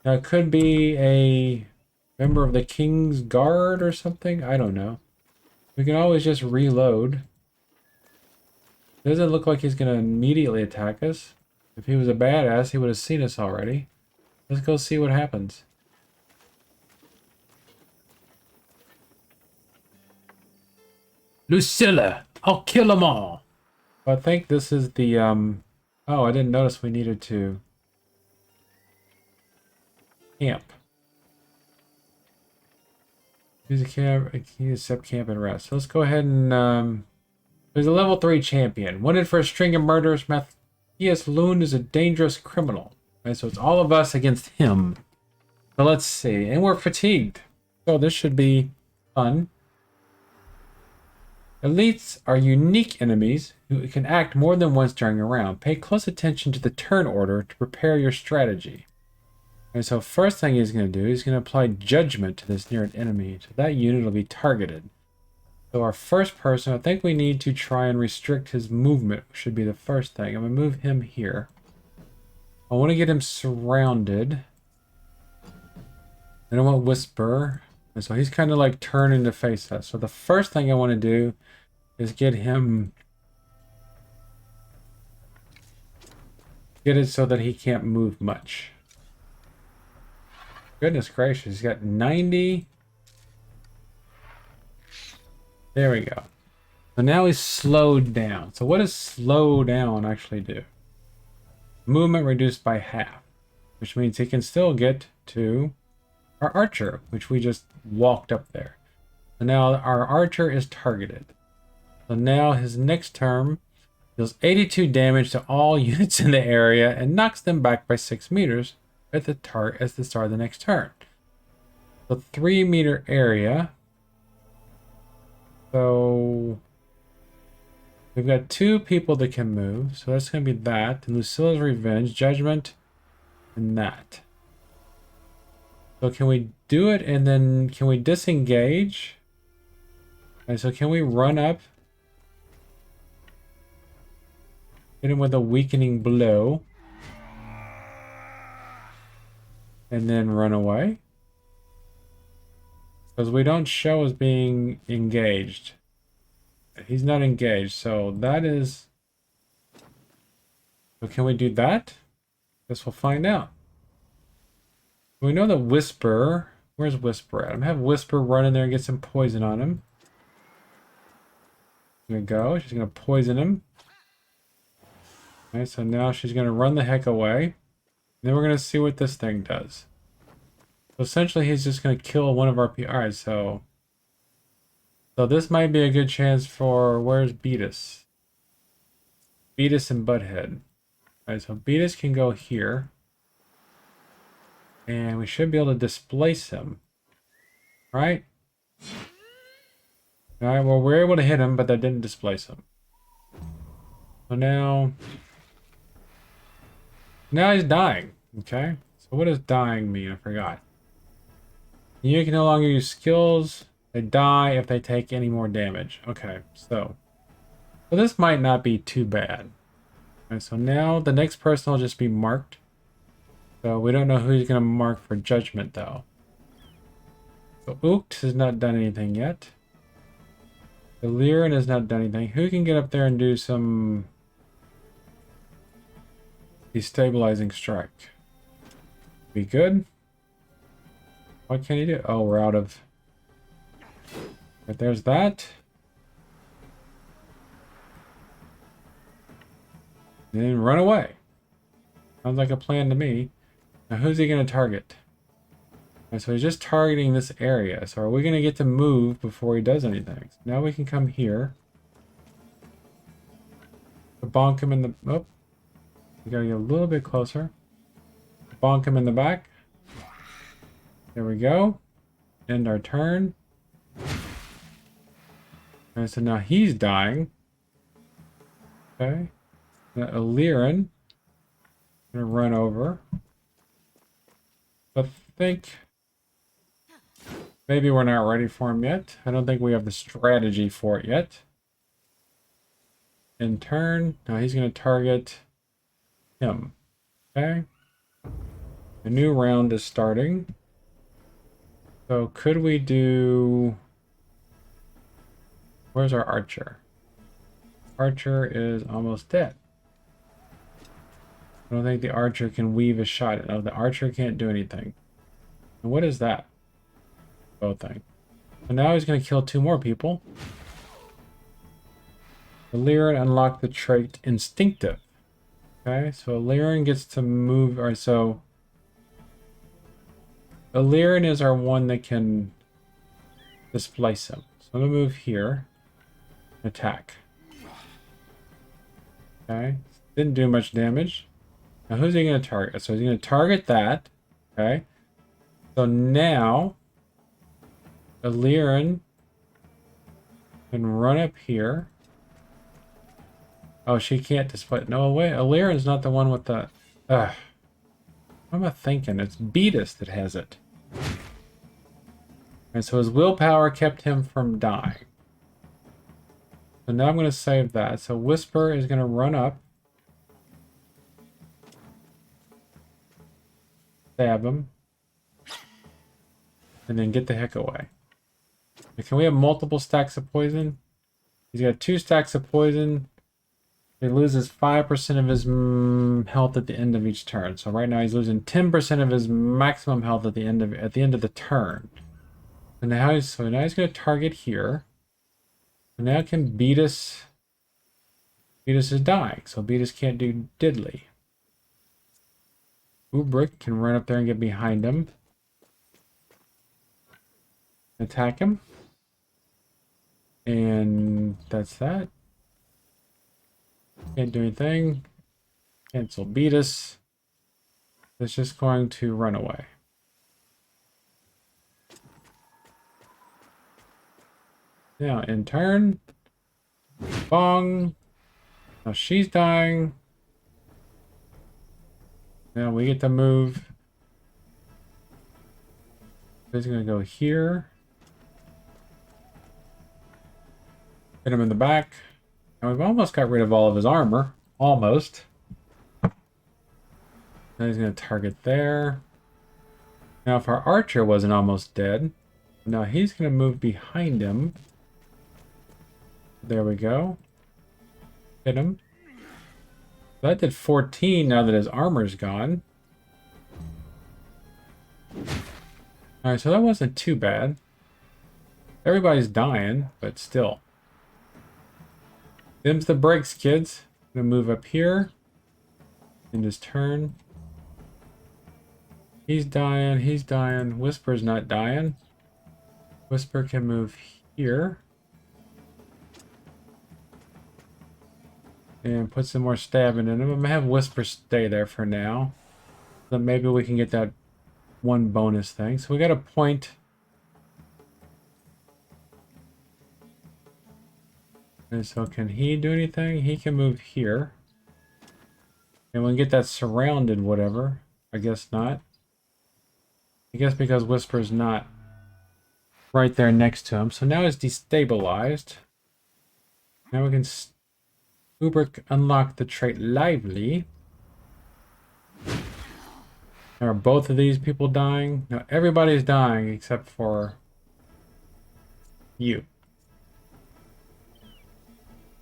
Now, it could be a member of the King's Guard or something. I don't know. We can always just reload. Doesn't look like he's going to immediately attack us. If he was a badass, he would have seen us already. Let's go see what happens. Lucilla! I'll kill them all! I think this is the, Oh, I didn't notice we needed to... Camp. Use a camp, accept camp and rest. So let's go ahead and, There's a level 3 champion. Wanted for a string of murders, Matthias Lund is a dangerous criminal. Right, so it's all of us against him. So let's see. And we're fatigued. So this should be fun. Elites are unique enemies who can act more than once during a round. Pay close attention to the turn order to prepare your strategy. And so first thing he's going to do is going to apply judgment to this nearest enemy. So that unit will be targeted. So our first person, I think we need to try and restrict his movement, should be the first thing. I'm going to move him here. I want to get him surrounded. And I want Whisper. And so he's kind of like turning to face us. So the first thing I want to do is get him... Get it so that he can't move much. Goodness gracious, he's got 90. There we go. So now he's slowed down. So what does slow down actually do? Movement reduced by half, which means he can still get to our archer, which we just walked up there. So now our archer is targeted. So now his next turn deals 82 damage to all units in the area and knocks them back by 6 meters at the start of the next turn. So 3 meter area. So we've got 2 people that can move. So that's going to be that. And Lucilla's Revenge, Judgment, and that. So can we do it and then can we disengage? And so can we run up? Hit him with a weakening blow. And then run away? Because we don't show as being engaged. He's not engaged, so that is... So can we do that? Guess we'll find out. We know that Whisper... Where's Whisper at? I'm gonna have Whisper run in there and get some poison on him. There we go. She's gonna poison him. Okay, so now she's gonna run the heck away. Then we're gonna see what this thing does. So essentially, he's just gonna kill one of our people. All right, so this might be a good chance for where's Beatus? Beatus and Butthead. All right, so Beatus can go here, and we should be able to displace him. Right? All right. Well, we're able to hit him, but that didn't displace him. So now he's dying. Okay. So what does dying mean? I forgot. You can no longer use skills. They die if they take any more damage. Okay. So this might not be too bad. Okay, so now the next person will just be marked. So we don't know who he's going to mark for judgment, though. So Ookt has not done anything yet. The Lyran has not done anything. Who can get up there and do some destabilizing strike? Be good. What can he do? Oh, we're out of... But there's that. Then run away. Sounds like a plan to me. Now who's he going to target? Right, so he's just targeting this area. So are we going to get to move before he does anything? So now we can come here. Bonk him in the... Oh. We got to get a little bit closer. Bonk him in the back. There we go. End our turn. Alright, so now he's dying. Okay. Now Lyran. Gonna run over. I think maybe we're not ready for him yet. I don't think we have the strategy for it yet. In turn, now he's going to target him. Okay. A new round is starting. So could we do... Where's our archer? Archer is almost dead. I don't think the archer can weave a shot. No, the archer can't do anything. And what is that? Bow thing. So now he's going to kill 2 more people. The Lyran unlocked the trait Instinctive. Okay, so Lyran gets to move. Alright, so Lyran is our one that can displace him. So I'm going to move here. Attack. Okay, didn't do much damage. Now who's he going to target? So he's going to target that. Okay. So now Lyran can run up here. Oh, she can't display. No way. Lyran's not the one with the... What am I thinking? It's Beatus that has it. And so his willpower kept him from dying. So now I'm going to save that. So Whisper is going to run up. Stab him. And then get the heck away. Can we have multiple stacks of poison? He's got 2 stacks of poison. He loses 5% of his health at the end of each turn. So right now he's losing 10% of his maximum health at the end of the turn. And now he's going to target here. And now can Beatus... Beatus is dying, so Beatus can't do diddly. Ubrick can run up there and get behind him. Attack him. And that's that. Can't do anything. Cancel Beatus. It's just going to run away. Now, in turn. Bong. Now she's dying. Now we get to move. He's gonna go here. Hit him in the back. And we've almost got rid of all of his armor. Almost. Now he's gonna target there. Now if our archer wasn't almost dead, now he's gonna move behind him. There we go. Hit him. That did 14 now that his armor's gone. Alright, so that wasn't too bad. Everybody's dying, but still. Them's the brakes, kids. I'm gonna move up here. And just turn. He's dying, he's dying. Whisper's not dying. Whisper can move here. And put some more stabbing in him. I'm gonna have Whisper stay there for now. So maybe we can get that one bonus thing. So we got a point. And so can he do anything? He can move here. And we'll get that surrounded whatever. I guess not. I guess because Whisper's not right there next to him. So now it's destabilized. Now we can Kubrick unlock the trait Lively. Are both of these people dying? No, everybody's dying except for you.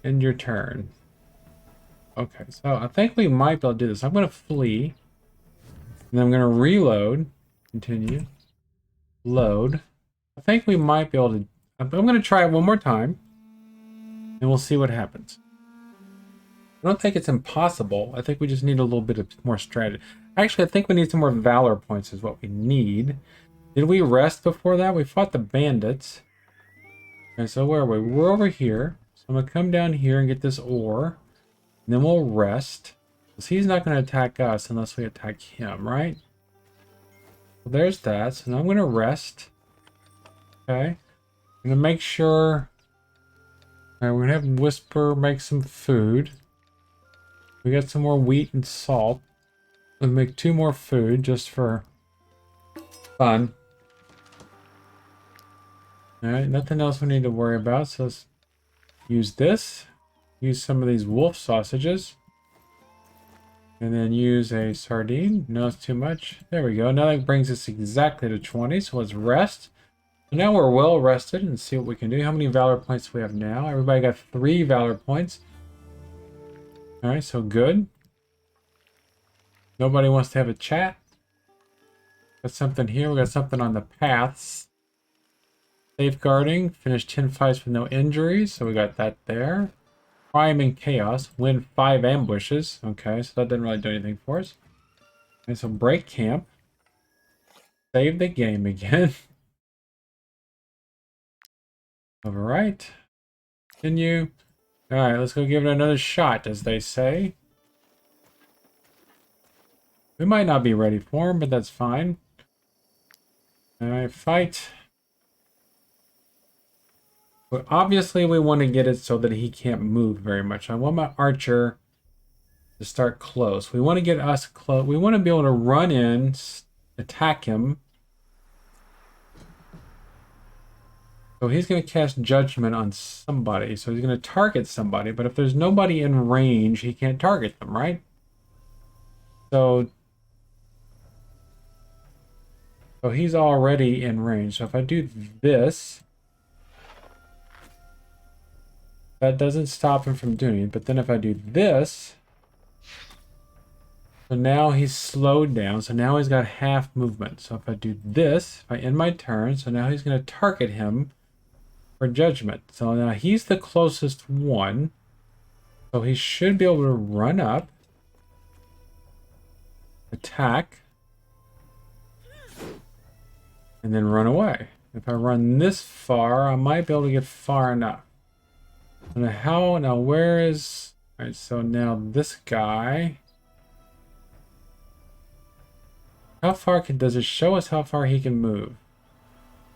End your turn. Okay, so I think we might be able to do this. I'm going to flee. And then I'm going to reload. Continue. Load. I think we might be able to... I'm going to try it one more time. And we'll see what happens. I don't think it's impossible. I think we just need a little bit of more strategy. Actually, I think we need some more valor points is what we need. Did we rest before that? We fought the bandits. Okay, so where are we? We're over here. So I'm going to come down here and get this ore. And then we'll rest. Because he's not going to attack us unless we attack him, right? So there's that. So now I'm going to rest. Okay. I'm going to make sure... Alright, we're going to have Whisper make some food. We got some more wheat and salt. We'll make 2 more food just for fun. Alright, nothing else we need to worry about. So let's use this. Use some of these wolf sausages. And then use a sardine. No, it's too much. There we go. Now that brings us exactly to 20. So let's rest. So now we're well rested and see what we can do. How many valor points do we have now? Everybody got 3 valor points. Alright, so good. Nobody wants to have a chat. Got something here. We got something on the paths. Safeguarding. Finished 10 fights with no injuries. So we got that there. Crime and chaos. Win 5 ambushes. Okay, so that didn't really do anything for us. And so break camp. Save the game again. Alright. Continue. Alright, let's go give it another shot, as they say. We might not be ready for him, but that's fine. Alright, fight. But obviously we want to get it so that he can't move very much. I want my archer to start close. We want to get us close. We want to be able to run in, attack him. So he's going to cast judgment on somebody. So he's going to target somebody. But if there's nobody in range, he can't target them, right? So he's already in range. So if I do this, that doesn't stop him from doing it. But then if I do this, so now he's slowed down. So now he's got half movement. So if I do this, if I end my turn, so now he's going to target him for judgment. So now he's the closest one. So he should be able to run up, attack, and then run away. If I run this far, I might be able to get far enough. Now where is... Alright, so now this guy... How far does it show us how far he can move?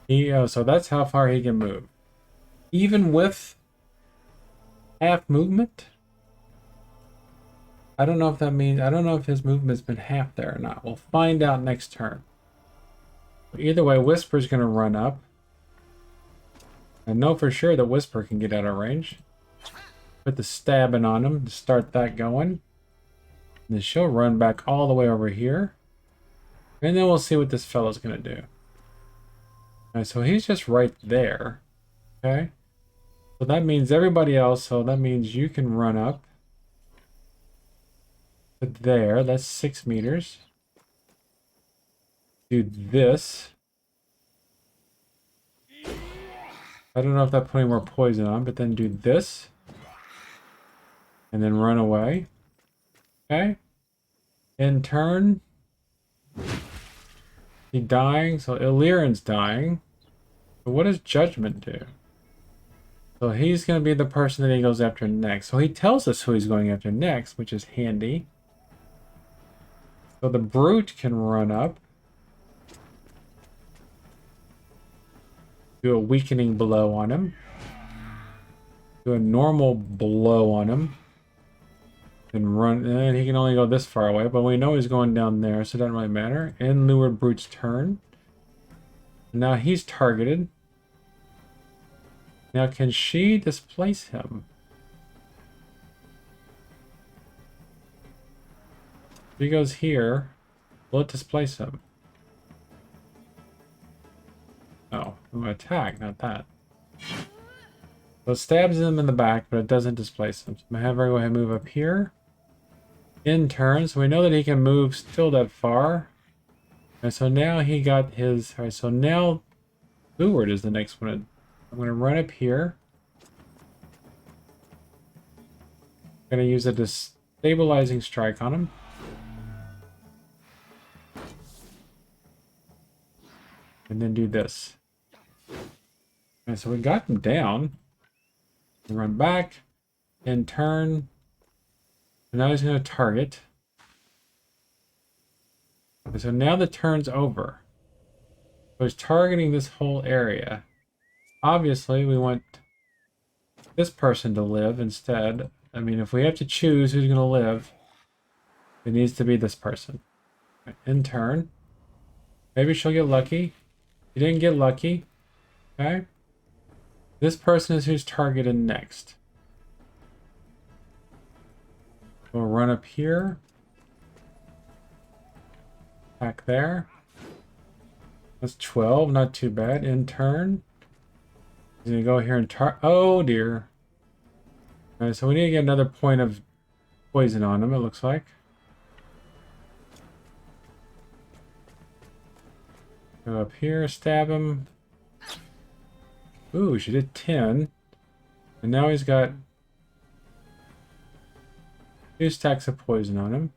So that's how far he can move. Even with half movement? I don't know if that means... I don't know if his movement's been half there or not. We'll find out next turn. Either way, Whisper's going to run up. I know for sure that Whisper can get out of range. Put the stabbing on him to start that going. And then she'll run back all the way over here. And then we'll see what this fellow's going to do. Alright, so he's just right there. Okay. So that means everybody else, so that means you can run up to there. That's 6 meters. Do this. I don't know if that put any more poison on, but then do this. And then run away. Okay. In turn. He dying, so Illyrian's dying. But what does Judgment do? So he's going to be the person that he goes after next. So he tells us who he's going after next, which is handy. So the Brute can run up. Do a weakening blow on him. Do a normal blow on him. And run, and he can only go this far away, but we know he's going down there, so it doesn't really matter. End Lured Brute's turn. Now he's targeted. Now can she displace him? If he goes here, will it displace him? Oh, I'm gonna attack, not that. So it stabs him in the back, but it doesn't displace him. So I'm gonna have her go ahead and move up here. In turn, so we know that he can move still that far. And so now he got his... Alright, so now Lured is the next one. I'm going to run up here. I'm going to use a destabilizing strike on him. And then do this. And so we got him down. Run back. In turn... And now he's going to target. Okay, so now the turn's over. So he's targeting this whole area. Obviously, we want this person to live instead. I mean, if we have to choose who's going to live, it needs to be this person. In turn. Maybe she'll get lucky. She didn't get lucky. Okay. This person is who's targeted next. We'll run up here. Back there. That's 12, not too bad. In turn. He's gonna go here and oh dear. Alright, so we need to get another point of poison on him, it looks like. Go up here, stab him. Ooh, she did 10. And now he's got 2 stacks of poison on him.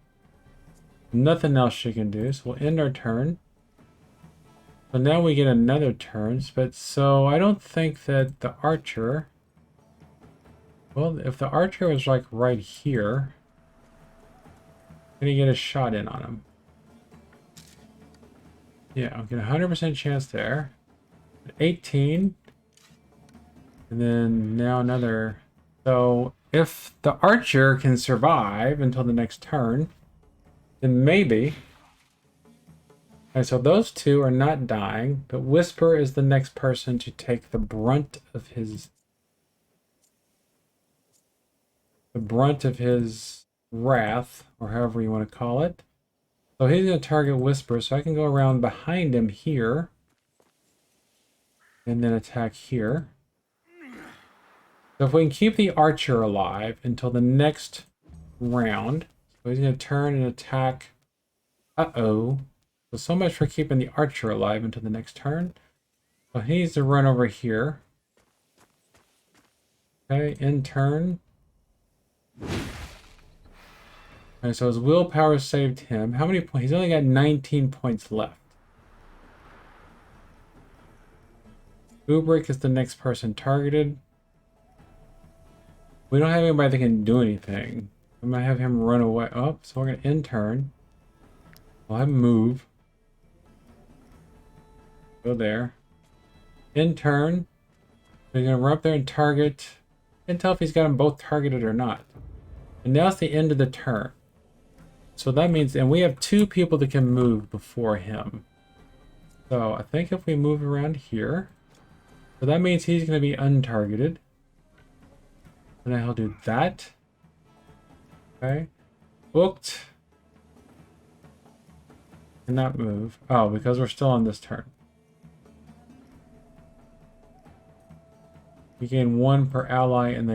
Nothing else she can do, so we'll end our turn. So now we get another turn, but so I don't think that the archer... Well, if the archer was like right here, can he get a shot in on him? Yeah, I'll get a 100% chance there. 18. And then now another... So if the archer can survive until the next turn, then maybe. And so those two are not dying, but Whisper is the next person to take the brunt of his wrath, or however you want to call it. So he's going to target Whisper, so I can go around behind him here and then attack here. So if we can keep the archer alive until the next round, so he's going to turn and attack. Uh-oh. So much for keeping the archer alive until the next turn. So he needs to run over here. Okay, in turn. Okay, so his willpower saved him. How many points? He's only got 19 points left. Ubrick is the next person targeted. We don't have anybody that can do anything. I'm going to have him run away. Oh, so we're going to end turn. We'll have him move. Go there. In turn. We're going to run up there and target. And tell if he's got them both targeted or not. And now it's the end of the turn. So that means, and we have 2 people that can move before him. So I think if we move around here, so that means he's going to be untargeted. And then he'll do that. Okay. Booked. Cannot move. Oh, because we're still on this turn. You gain 1 per ally in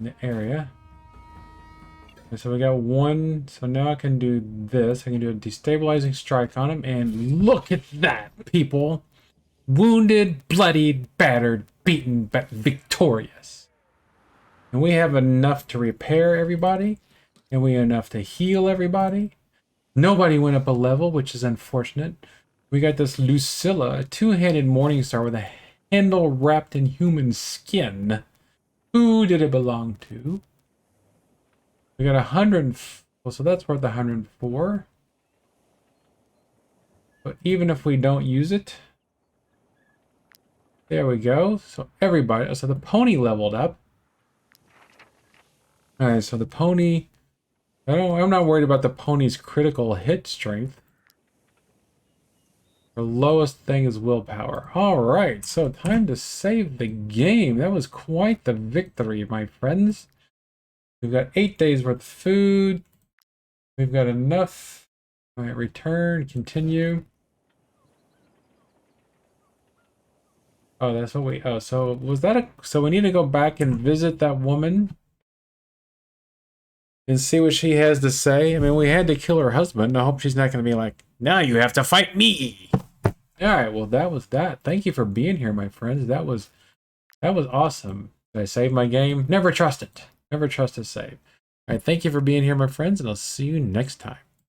the area. And so we got 1. So now I can do this. I can do a destabilizing strike on him. And look at that, people. Wounded, bloodied, battered, beaten, but victorious. And we have enough to repair everybody. And we have enough to heal everybody. Nobody went up a level, which is unfortunate. We got this Lucilla, a 2-handed Morningstar with a handle wrapped in human skin. Who did it belong to? We got 100. Well, so that's worth 104. But even if we don't use it, there we go. So everybody, so the pony leveled up. All right, so the pony. I'm not worried about the pony's critical hit strength. The lowest thing is willpower. All right, so time to save the game. That was quite the victory, my friends. We've got 8 days worth of food. We've got enough. All right, return, continue. Oh, that's what we. Oh, so was that a? So we need to go back and visit that woman and see what she has to say. I mean, we had to kill her husband. I hope she's not going to be like, now you have to fight me. All right, well, that was that. Thank you for being here, my friends. That was awesome. Did I save my game? Never trust it. Never trust a save. All right, thank you for being here, my friends, and I'll see you next time.